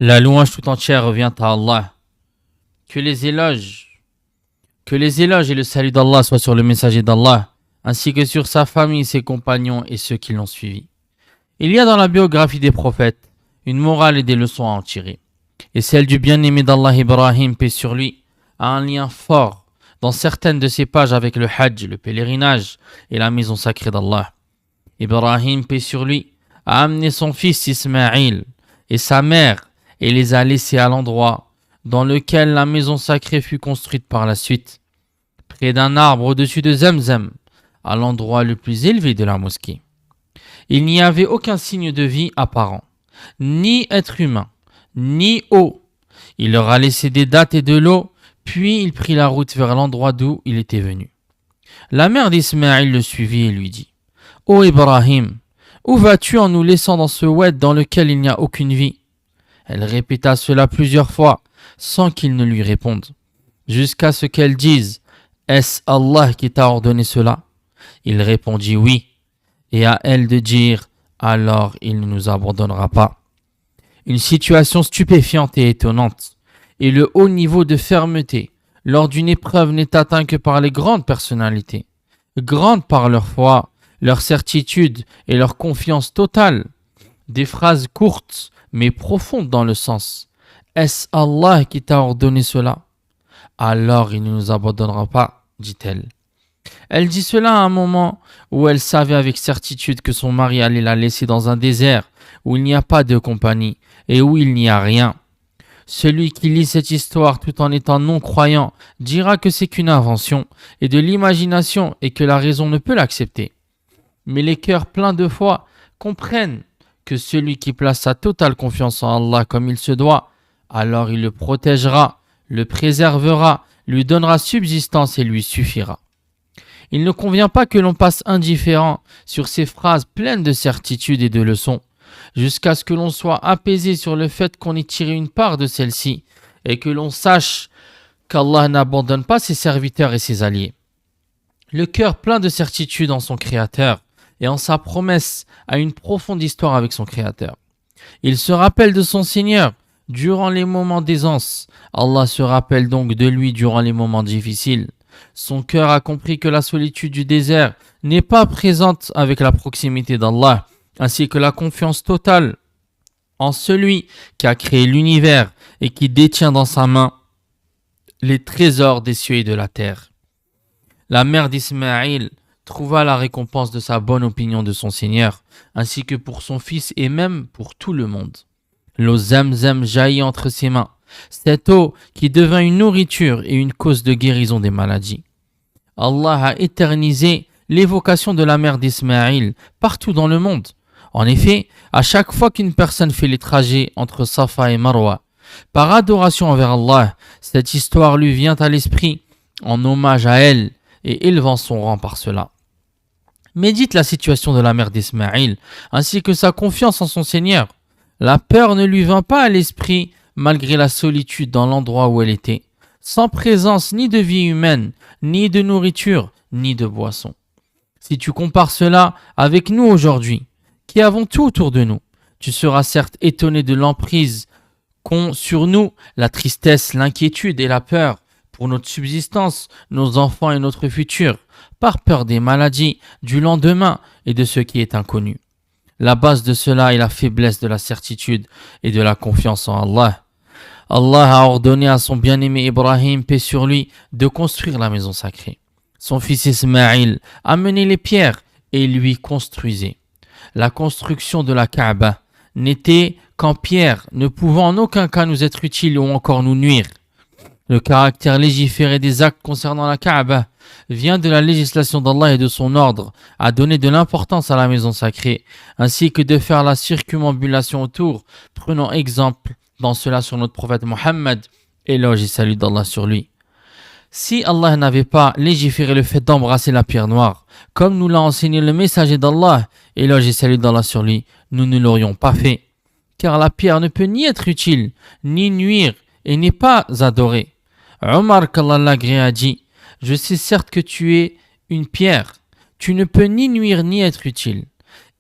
La louange tout entière revient à Allah. Que les éloges, que les éloges et le salut d'Allah soient sur le messager d'Allah, ainsi que sur sa famille, ses compagnons et ceux qui l'ont suivi. Il y a dans la biographie des prophètes une morale et des leçons à en tirer. Et celle du bien-aimé d'Allah Ibrahim, paix sur lui, a un lien fort dans certaines de ses pages avec le Hajj, le pèlerinage et la maison sacrée d'Allah. Ibrahim, paix sur lui, a amené son fils Ismaïl et sa mère et les a laissés à l'endroit dans lequel la maison sacrée fut construite par la suite, près d'un arbre au-dessus de Zamzam, à l'endroit le plus élevé de la mosquée. Il n'y avait aucun signe de vie apparent, ni être humain, ni eau. Il leur a laissé des dattes et de l'eau, puis il prit la route vers l'endroit d'où il était venu. La mère d'Ismaïl le suivit et lui dit : « Ô Ibrahim, où vas-tu en nous laissant dans ce oued dans lequel il n'y a aucune vie ?» Elle répéta cela plusieurs fois, sans qu'il ne lui réponde, jusqu'à ce qu'elle dise : « Est-ce Allah qui t'a ordonné cela ? » Il répondit : « Oui. » Et à elle de dire : « Alors il ne nous abandonnera pas. » Une situation stupéfiante et étonnante, et le haut niveau de fermeté lors d'une épreuve n'est atteint que par les grandes personnalités, grandes par leur foi, leur certitude et leur confiance totale. Des phrases courtes mais profondes dans le sens : « Est-ce Allah qui t'a ordonné cela ? Alors il ne nous abandonnera pas, dit-elle. Elle dit cela à un moment où elle savait avec certitude que son mari allait la laisser dans un désert où il n'y a pas de compagnie et où il n'y a rien. Celui qui lit cette histoire tout en étant non-croyant dira que c'est qu'une invention et de l'imagination et que la raison ne peut l'accepter. Mais les cœurs pleins de foi comprennent que celui qui place sa totale confiance en Allah comme il se doit, alors il le protégera, le préservera, lui donnera subsistance et lui suffira. Il ne convient pas que l'on passe indifférent sur ces phrases pleines de certitude et de leçons, jusqu'à ce que l'on soit apaisé sur le fait qu'on ait tiré une part de celle-ci et que l'on sache qu'Allah n'abandonne pas ses serviteurs et ses alliés. Le cœur plein de certitude en son Créateur et en sa promesse a une profonde histoire avec son Créateur. Il se rappelle de son Seigneur durant les moments d'aisance. Allah se rappelle donc de lui durant les moments difficiles. Son cœur a compris que la solitude du désert n'est pas présente avec la proximité d'Allah, ainsi que la confiance totale en celui qui a créé l'univers et qui détient dans sa main les trésors des cieux et de la terre. La mère d'Ismaïl trouva la récompense de sa bonne opinion de son Seigneur, ainsi que pour son fils et même pour tout le monde. L'eau Zamzam jaillit entre ses mains, cette eau qui devint une nourriture et une cause de guérison des maladies. Allah a éternisé l'évocation de la mère d'Ismaïl partout dans le monde. En effet, à chaque fois qu'une personne fait les trajets entre Safa et Marwa, par adoration envers Allah, cette histoire lui vient à l'esprit en hommage à elle et élevant son rang par cela. Médite la situation de la mère d'Ismaïl, ainsi que sa confiance en son Seigneur. La peur ne lui vint pas à l'esprit malgré la solitude dans l'endroit où elle était, sans présence ni de vie humaine, ni de nourriture, ni de boisson. Si tu compares cela avec nous aujourd'hui, qui avons tout autour de nous, tu seras certes étonné de l'emprise qu'ont sur nous la tristesse, l'inquiétude et la peur pour notre subsistance, nos enfants et notre futur, par peur des maladies, du lendemain et de ce qui est inconnu. La base de cela est la faiblesse de la certitude et de la confiance en Allah. Allah a ordonné à son bien-aimé Ibrahim, paix sur lui, de construire la maison sacrée. Son fils Ismaïl amenait les pierres et lui construisait. La construction de la Kaaba n'était qu'en pierre, ne pouvant en aucun cas nous être utile ou encore nous nuire. Le caractère légiféré des actes concernant la Kaaba vient de la législation d'Allah et de son ordre à donner de l'importance à la maison sacrée, ainsi que de faire la circumambulation autour. Prenons exemple dans cela sur notre prophète Mohammed, éloge et salut d'Allah sur lui. Si Allah n'avait pas légiféré le fait d'embrasser la pierre noire, comme nous l'a enseigné le messager d'Allah, éloge et salut d'Allah sur lui, nous ne l'aurions pas fait. Car la pierre ne peut ni être utile, ni nuire, et n'est pas adorée. Omar qu'Allah l'agrée a dit : je sais certes que tu es une pierre, tu ne peux ni nuire ni être utile.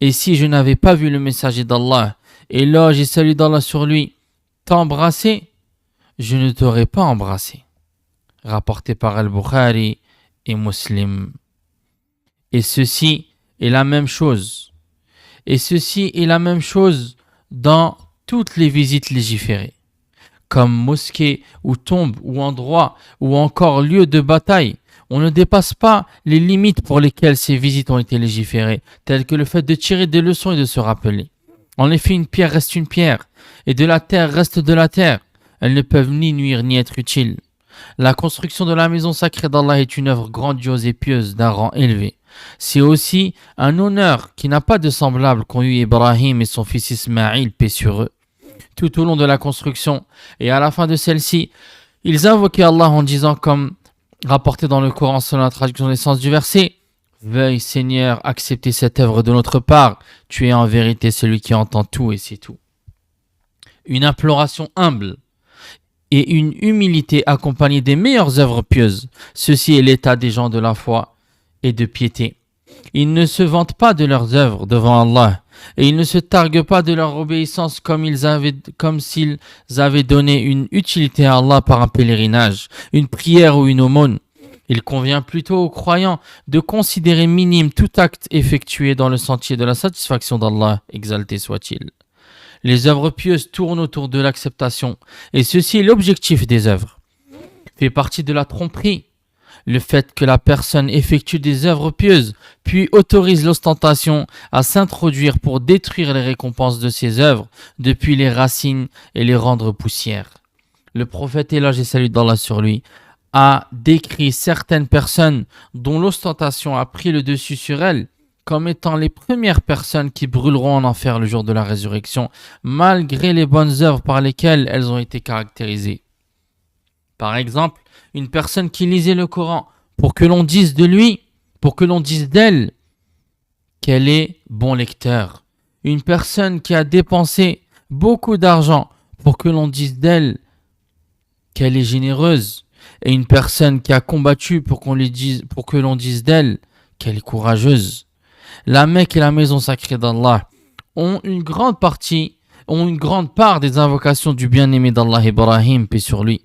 Et si je n'avais pas vu le messager d'Allah, éloge et salut d'Allah sur lui, t'embrasser, je ne t'aurais pas embrassé. Rapporté par Al-Bukhari et Muslim. Et ceci est la même chose. Et ceci est la même chose dans toutes les visites légiférées. Comme mosquée ou tombe ou endroit ou encore lieu de bataille, on ne dépasse pas les limites pour lesquelles ces visites ont été légiférées, telles que le fait de tirer des leçons et de se rappeler. En effet, une pierre reste une pierre, et de la terre reste de la terre. Elles ne peuvent ni nuire ni être utiles. La construction de la maison sacrée d'Allah est une œuvre grandiose et pieuse d'un rang élevé. C'est aussi un honneur qui n'a pas de semblable qu'ont eu Ibrahim et son fils Ismaïl, paix sur eux. Tout au long de la construction et à la fin de celle-ci, ils invoquaient Allah en disant, comme rapporté dans le Coran selon la traduction des sens du verset, « Veuille Seigneur accepter cette œuvre de notre part, tu es en vérité celui qui entend tout et sait tout. » Une imploration humble et une humilité accompagnée des meilleures œuvres pieuses. Ceci est l'état des gens de la foi et de piété. Ils ne se vantent pas de leurs œuvres devant Allah et ils ne se targuent pas de leur obéissance comme s'ils avaient donné une utilité à Allah par un pèlerinage, une prière ou une aumône. Il convient plutôt aux croyants de considérer minime tout acte effectué dans le sentier de la satisfaction d'Allah, exalté soit-il. Les œuvres pieuses tournent autour de l'acceptation, et ceci est l'objectif des œuvres. Fait partie de la tromperie, le fait que la personne effectue des œuvres pieuses, puis autorise l'ostentation à s'introduire pour détruire les récompenses de ses œuvres, depuis les racines et les rendre poussière. Le prophète, éloge et salut d'Allah sur lui, a décrit certaines personnes dont l'ostentation a pris le dessus sur elles, comme étant les premières personnes qui brûleront en enfer le jour de la résurrection, malgré les bonnes œuvres par lesquelles elles ont été caractérisées. Par exemple, une personne qui lisait le Coran pour que l'on dise de lui, pour que l'on dise d'elle qu'elle est bon lecteur. Une personne qui a dépensé beaucoup d'argent pour que l'on dise d'elle qu'elle est généreuse. Et une personne qui a combattu pour que l'on dise d'elle qu'elle est courageuse. La Mecque et la maison sacrée d'Allah ont une grande part des invocations du bien-aimé d'Allah Ibrahim, paix sur lui.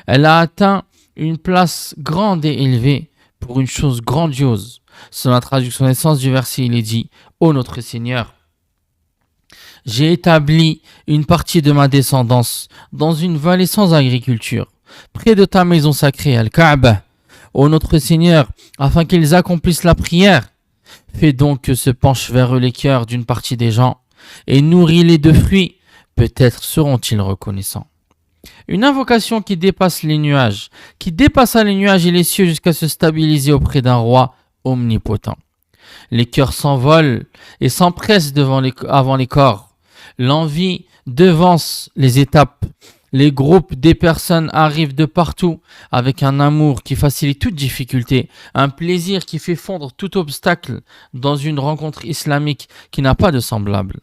Elle a atteint une place grande et élevée pour une chose grandiose. Selon la traduction des sens du verset, il est dit « Ô notre Seigneur, j'ai établi une partie de ma descendance dans une vallée sans agriculture, près de ta maison sacrée, Al-Kaaba. Ô notre Seigneur, afin qu'ils accomplissent la prière, fais donc que se penchent vers eux les cœurs d'une partie des gens et nourris-les de fruits, peut-être seront-ils reconnaissants. » Une invocation qui dépassa les nuages et les cieux jusqu'à se stabiliser auprès d'un roi omnipotent. Les cœurs s'envolent et s'empressent avant les corps. L'envie devance les étapes. Les groupes des personnes arrivent de partout avec un amour qui facilite toute difficulté, un plaisir qui fait fondre tout obstacle dans une rencontre islamique qui n'a pas de semblable.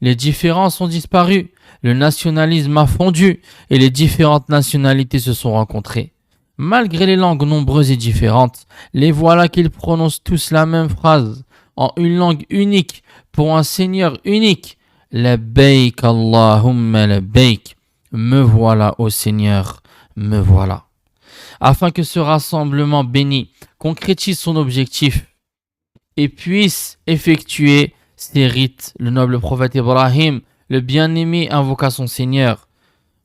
Les différences ont disparu, le nationalisme a fondu et les différentes nationalités se sont rencontrées. Malgré les langues nombreuses et différentes, les voilà qu'ils prononcent tous la même phrase en une langue unique pour un Seigneur unique. Labbaik Allahumma labbaik. Me voilà, ô Seigneur, me voilà. Afin que ce rassemblement béni concrétise son objectif et puisse effectuer ses rites, le noble prophète Ibrahim, le bien-aimé, invoqua son Seigneur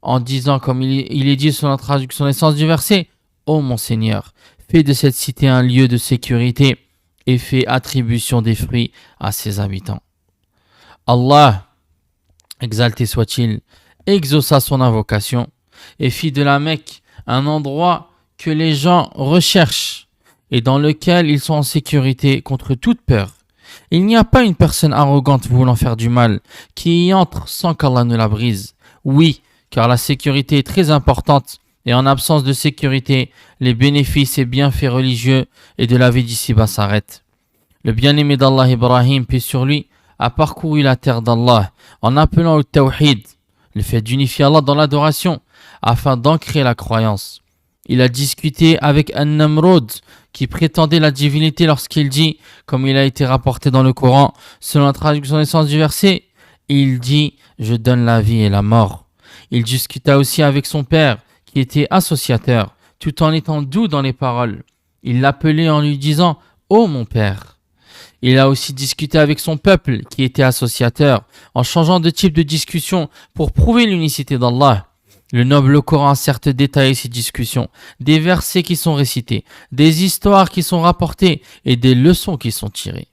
en disant, comme il est dit sur la traduction des sens du verset, « Ô mon Seigneur, fais de cette cité un lieu de sécurité et fais attribution des fruits à ses habitants. » Allah, exalté soit-il, exauça son invocation et fit de la Mecque un endroit que les gens recherchent et dans lequel ils sont en sécurité contre toute peur. Il n'y a pas une personne arrogante voulant faire du mal qui y entre sans qu'Allah ne la brise. Oui, car la sécurité est très importante et en absence de sécurité, les bénéfices et bienfaits religieux et de la vie d'ici-bas s'arrêtent. Le bien-aimé d'Allah Ibrahim, paix sur lui, a parcouru la terre d'Allah en appelant au tawhid, le fait d'unifier Allah dans l'adoration, afin d'ancrer la croyance. Il a discuté avec An-Namrud, qui prétendait la divinité lorsqu'il dit, comme il a été rapporté dans le Coran, selon la traduction des sens du verset, il dit « Je donne la vie et la mort ». Il discuta aussi avec son père, qui était associateur, tout en étant doux dans les paroles. Il l'appelait en lui disant « Ô mon père ». Il a aussi discuté avec son peuple, qui était associateur, en changeant de type de discussion pour prouver l'unicité d'Allah. Le noble Coran a certes détaillé ces discussions, des versets qui sont récités, des histoires qui sont rapportées et des leçons qui sont tirées.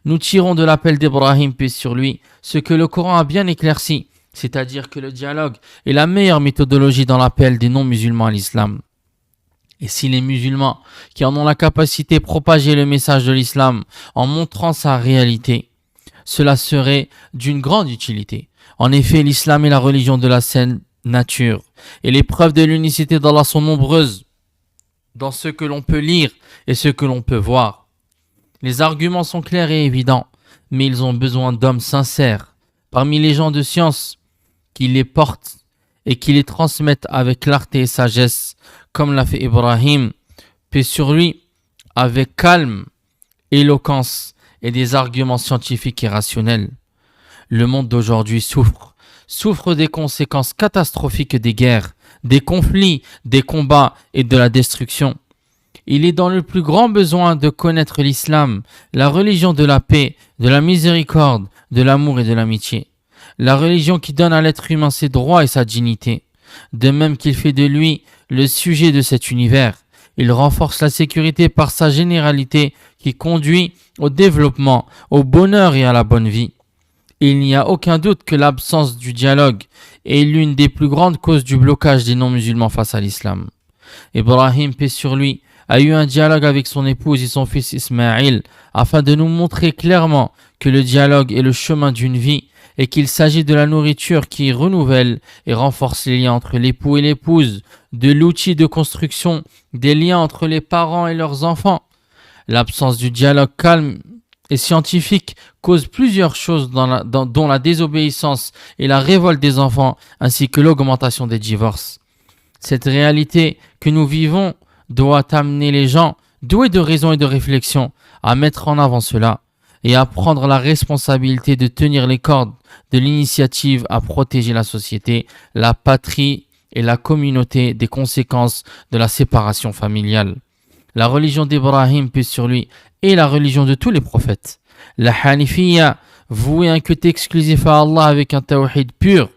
Nous tirons de l'appel d'Ibrahim, paix sur lui, ce que le Coran a bien éclairci, c'est-à-dire que le dialogue est la meilleure méthodologie dans l'appel des non-musulmans à l'islam. Et si les musulmans qui en ont la capacité propager le message de l'islam en montrant sa réalité, cela serait d'une grande utilité. En effet, l'islam est la religion de la saine nature, et les preuves de l'unicité d'Allah sont nombreuses dans ce que l'on peut lire et ce que l'on peut voir. Les arguments sont clairs et évidents, mais ils ont besoin d'hommes sincères, parmi les gens de science, qui les portent et qui les transmettent avec clarté et sagesse, comme l'a fait Ibrahim, paix sur lui, avec calme, éloquence et des arguments scientifiques et rationnels. Le monde d'aujourd'hui souffre des conséquences catastrophiques des guerres, des conflits, des combats et de la destruction. Il est dans le plus grand besoin de connaître l'islam, la religion de la paix, de la miséricorde, de l'amour et de l'amitié. La religion qui donne à l'être humain ses droits et sa dignité, de même qu'il fait de lui le sujet de cet univers. Il renforce la sécurité par sa généralité qui conduit au développement, au bonheur et à la bonne vie. Il n'y a aucun doute que l'absence du dialogue est l'une des plus grandes causes du blocage des non-musulmans face à l'islam. Ibrahim, paix sur lui, a eu un dialogue avec son épouse et son fils Ismaïl afin de nous montrer clairement que le dialogue est le chemin d'une vie et qu'il s'agit de la nourriture qui renouvelle et renforce les liens entre l'époux et l'épouse, de l'outil de construction des liens entre les parents et leurs enfants. L'absence du dialogue calme et scientifique cause plusieurs choses dont la désobéissance et la révolte des enfants ainsi que l'augmentation des divorces. Cette réalité que nous vivons doit amener les gens, doués de raison et de réflexion, à mettre en avant cela et à prendre la responsabilité de tenir les cordes de l'initiative à protéger la société, la patrie et la communauté des conséquences de la séparation familiale. La religion d'Ibrahim, paix sur lui, est la religion de tous les prophètes. La Hanifiyya, vouée un culte exclusif à Allah avec un tawhid pur.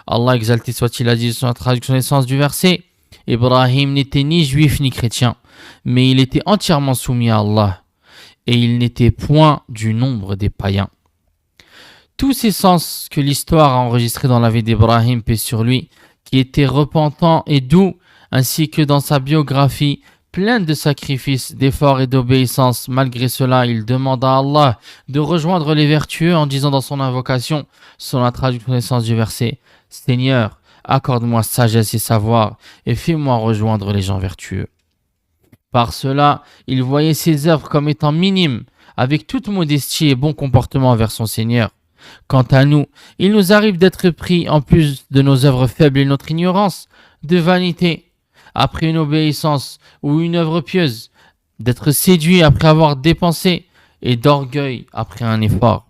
Allah exalté soit-il a dit sur la traduction des sens du verset, Ibrahim n'était ni juif ni chrétien, mais il était entièrement soumis à Allah, et il n'était point du nombre des païens. Tous ces sens que l'histoire a enregistrés dans la vie d'Ibrahim, paix sur lui, qui était repentant et doux, ainsi que dans sa biographie, pleine de sacrifices, d'efforts et d'obéissance. Malgré cela, il demande à Allah de rejoindre les vertueux en disant dans son invocation, selon la traduction des sens du verset, « Seigneur, accorde-moi sagesse et savoir, et fais-moi rejoindre les gens vertueux. » Par cela, il voyait ses œuvres comme étant minimes, avec toute modestie et bon comportement envers son Seigneur. Quant à nous, il nous arrive d'être pris, en plus de nos œuvres faibles et notre ignorance, de vanité, après une obéissance ou une œuvre pieuse, d'être séduit après avoir dépensé et d'orgueil après un effort.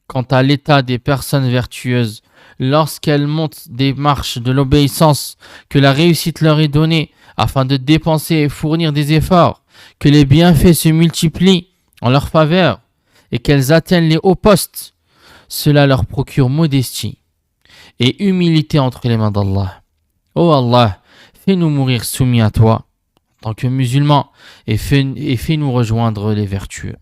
Quant à l'état des personnes vertueuses, lorsqu'elles montent des marches de l'obéissance, que la réussite leur est donnée afin de dépenser et fournir des efforts, que les bienfaits se multiplient en leur faveur et qu'elles atteignent les hauts postes, cela leur procure modestie et humilité entre les mains d'Allah. Ô Allah, fais-nous mourir soumis à toi en tant que musulmans et fais-nous rejoindre les vertueux.